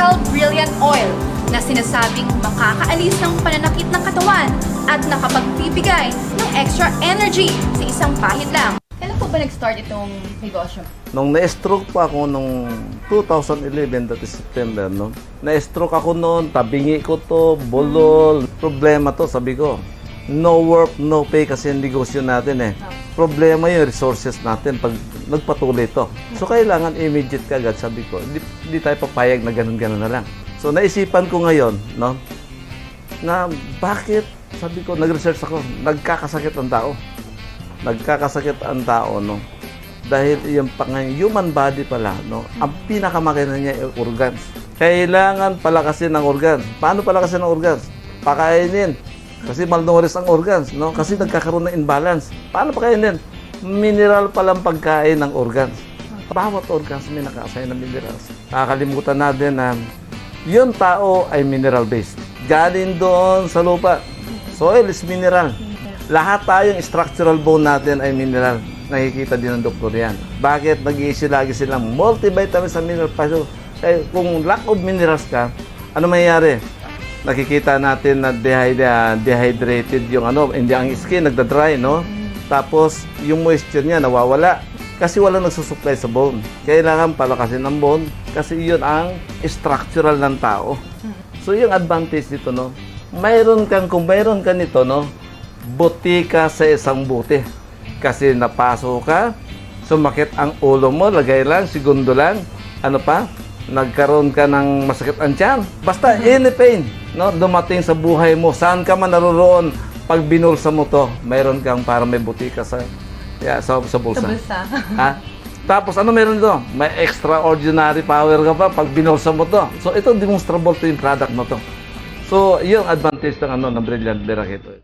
Miracle Brilliant Oil na sinasabing makakaalis ng pananakit ng katawan at nakapagbibigay ng extra energy sa isang pahid lang. Kailan po ba nag-start itong negosyo? Nung na-stroke pa ako nung 2011, that is September, no? Na-stroke ako noon, tabingi ko to, bulol. Problema to, sabi ko. No work, no pay kasi yung negosyo natin eh. Problema yung resources natin pag nagpatuloy to. So kailangan immediate ka agad, sabi ko. Hindi tayo papayag na ganun-ganun na lang. So naisipan ko ngayon, no? Na bakit, sabi ko, nag-research ako, nagkakasakit ang tao. Nagkakasakit ang tao, no? Dahil yung human body pala, no? Ang pinakamakina niya ay organs. Kailangan palakasin ng organs. Paano palakasin ng organs? Pakainin. Kasi malnourished ang organs, no? Kasi nagkakaroon ng imbalance. Paano pakainin? Mineral palang pagkain ng organs. Bawat organs may naka-assign na minerals. Nakakalimutan natin na yung tao ay mineral-based. Galing doon sa lupa. Soil is mineral. Lahat tayong structural bone natin ay mineral. Nakikita din ng doktor yan. Bakit nag-i-issue lagi silang multivitamins sa mineral? Kaya kung lack of minerals ka, ano mayayari? Nakikita natin na dehydrated yung hindi ang skin, nagda-dry, no? Tapos, yung moisture niya nawawala kasi wala nagsusupply sa bone. Kailangan palakasin ng bone kasi yun ang structural ng tao. So, yung advantage dito, no? Kung mayroon ka nito, no? Buti ka sa isang buti. Kasi napasok ka, sumakit ang ulo mo, lagay lang, segundo lang, nagkaroon ka ng masakit ang tiyan. Basta any pain, no, dumating sa buhay mo, saan ka man naroroon, pag binulsa mo to, mayroon kang para may buti ka sa bulsa. Sa bulsa. Ha? Tapos meron dito? May extraordinary power ka pa pag binulsa mo to. So ito demonstrable to yung product mo to. So yung advantage ng ng Brilliant Miracle Oil.